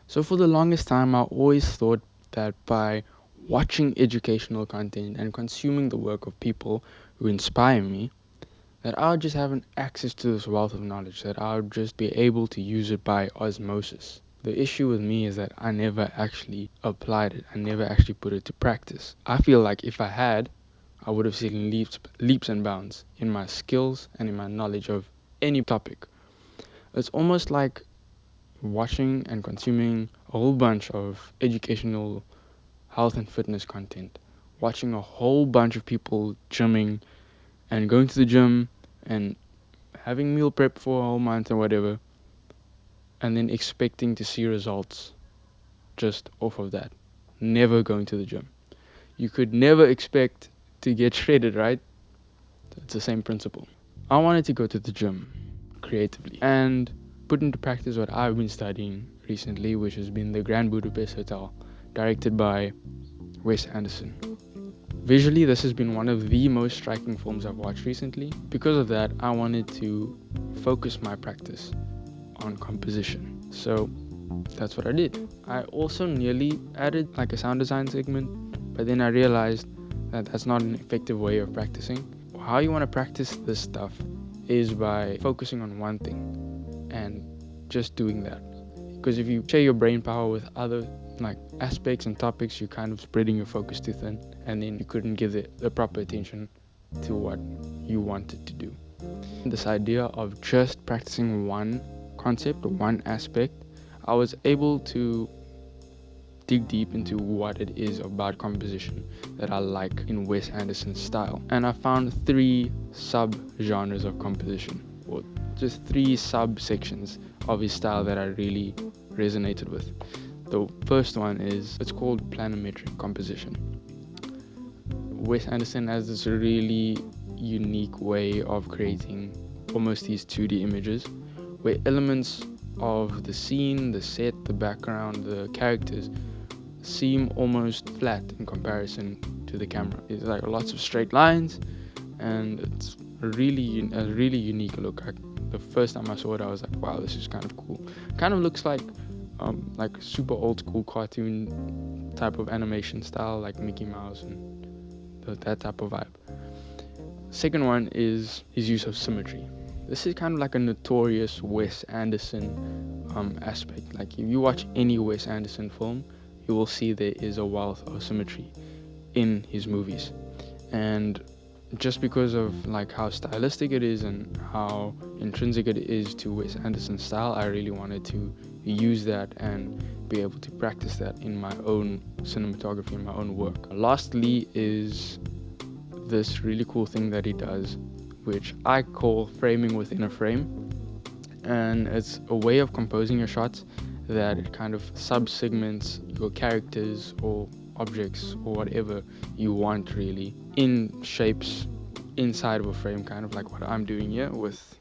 So for the longest time, I always thought that by watching educational content and consuming the work of people who inspire me, that I would just have an access to this wealth of knowledge, that I would just be able to use it by osmosis. The issue with me is that I never actually applied it. I never actually put it to practice. I feel like if I had, I would have seen leaps and bounds in my skills and in my knowledge of any topic. It's almost like watching and consuming a whole bunch of educational health and fitness content, watching a whole bunch of people gymming and going to the gym and having meal prep for a whole month or whatever, and then expecting to see results just off of that. Never going to the gym. You could never expect to get shredded, right? It's the same principle. I wanted to go to the gym creatively and put into practice what I've been studying recently, which has been the Grand Budapest Hotel, directed by Wes Anderson. Visually, this has been one of the most striking films I've watched recently. Because of that, I wanted to focus my practice on composition. So that's what I did. I also nearly added like a sound design segment, but then I realized that that's not an effective way of practicing. How you want to practice this stuff is by focusing on one thing and just doing that. Because if you share your brain power with other like aspects and topics, you're kind of spreading your focus too thin, and then you couldn't give it the proper attention to what you wanted to do. This idea of just practicing one concept or one aspect, I was able to dig deep into what it is about composition that I like in Wes Anderson's style. And I found 3 sub-genres of composition, or just 3 subsections of his style that I really resonated with. The first one is, it's called planimetric composition. Wes Anderson has this really unique way of creating almost these 2D images where elements of the scene, the set, the background, the characters seem almost flat in comparison to the camera. It's like lots of straight lines, and it's a really unique look. The first time I saw it, I was like, wow, this is kind of cool. Kind of looks like super old school cartoon type of animation style, like Mickey Mouse and that type of vibe. Second one is his use of symmetry. This is kind of like a notorious Wes Anderson aspect. Like if you watch any Wes Anderson film, you will see there is a wealth of symmetry in his movies. And just because of like how stylistic it is and how intrinsic it is to Wes Anderson's style, I really wanted to use that and be able to practice that in my own cinematography, in my own work. Lastly is this really cool thing that he does, which I call framing within a frame. And it's a way of composing your shots that kind of sub-segments your characters or objects or whatever you want really in shapes inside of a frame, kind of like what I'm doing here with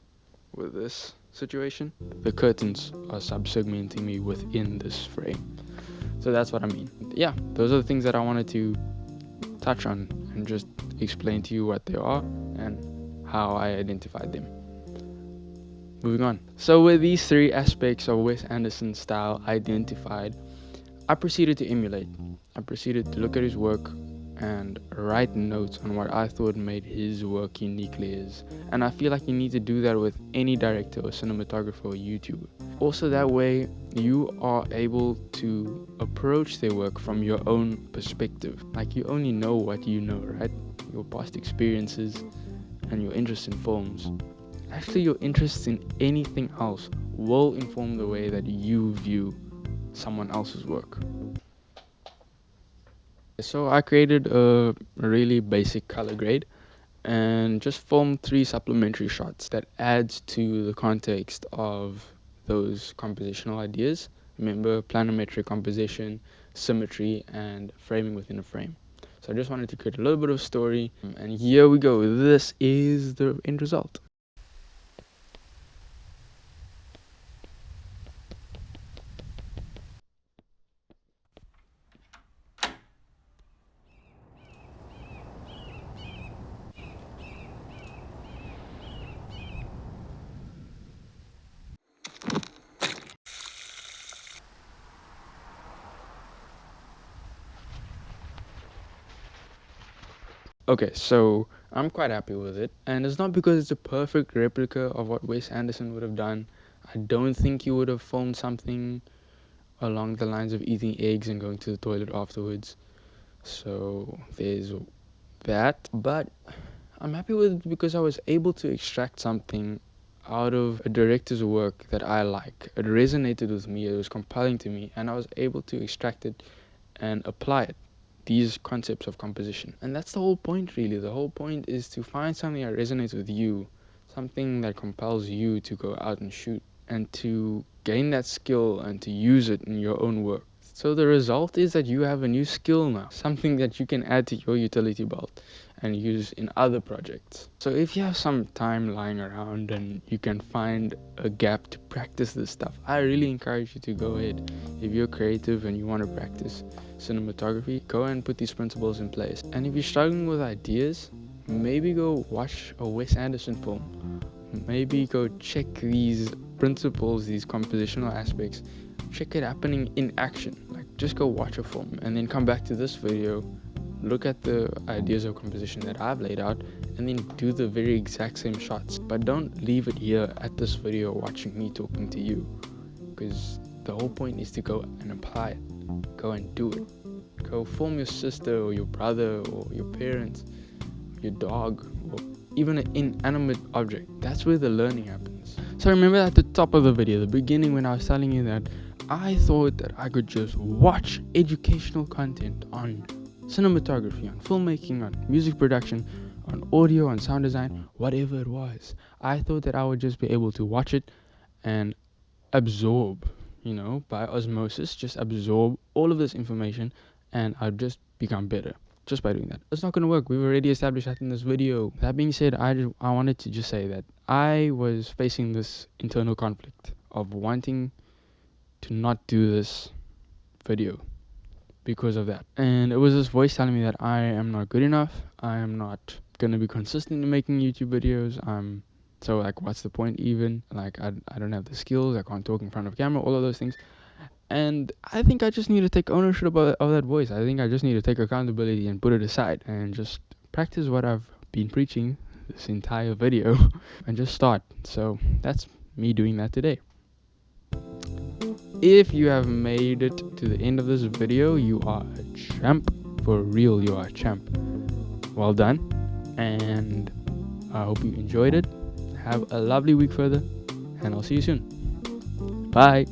this situation. The curtains are sub-segmenting me within this frame. So that's what I mean. Yeah, those are the things that I wanted to touch on and just explain to you what they are and how I identified them. Moving on. So with these 3 aspects of Wes Anderson's style identified, I proceeded to emulate. I proceeded to look at his work and write notes on what I thought made his work uniquely his. And I feel like you need to do that with any director or cinematographer or YouTuber. Also that way you are able to approach their work from your own perspective. Like you only know what you know, right? Your past experiences and your interest in films. Actually, your interest in anything else will inform the way that you view someone else's work. So I created a really basic color grade and just formed 3 supplementary shots that adds to the context of those compositional ideas. Remember, planimetric composition, symmetry, and framing within a frame. So I just wanted to create a little bit of story, and here we go. This is the end result. Okay, so I'm quite happy with it, and it's not because it's a perfect replica of what Wes Anderson would have done. I don't think he would have filmed something along the lines of eating eggs and going to the toilet afterwards. So there's that. But I'm happy with it because I was able to extract something out of a director's work that I like. It resonated with me, it was compelling to me, and I was able to extract it and apply it. These concepts of composition. And that's the whole point, really. The whole point is to find something that resonates with you, something that compels you to go out and shoot and to gain that skill and to use it in your own work. So the result is that you have a new skill now, something that you can add to your utility belt and use in other projects. So if you have some time lying around and you can find a gap to practice this stuff, I really encourage you to go ahead. If you're creative and you want to practice cinematography, go and put these principles in place. And if you're struggling with ideas, maybe go watch a Wes Anderson film. Maybe go check these principles, these compositional aspects, check it happening in action. Like, just go watch a film and then come back to this video, look at the ideas of composition that I've laid out, and then do the very exact same shots. But don't leave it here at this video watching me talking to you, because the whole point is to go and apply it. Go and do it. Go film your sister or your brother or your parents, your dog, or even an inanimate object. That's where the learning happens. So remember at the top of the video, the beginning, when I was telling you that I thought that I could just watch educational content on cinematography, on filmmaking, on music production, on audio, on sound design, whatever it was. I thought that I would just be able to watch it and absorb, by osmosis, just absorb all of this information, and I'd just become better just by doing that. It's not going to work. We've already established that in this video. That being said, I wanted to just say that I was facing this internal conflict of wanting to not do this video because of that. And it was this voice telling me that I am not good enough. I am not going to be consistent in making YouTube videos. So like, what's the point even? Like, I don't have the skills. I can't talk in front of camera, all of those things. And I think I just need to take ownership of that voice. I think I just need to take accountability and put it aside and just practice what I've been preaching this entire video and just start. So that's me doing that today. If you have made it to the end of this video, you are a champ. For real, you are a champ. Well done. And I hope you enjoyed it. Have a lovely week further, and I'll see you soon. Bye.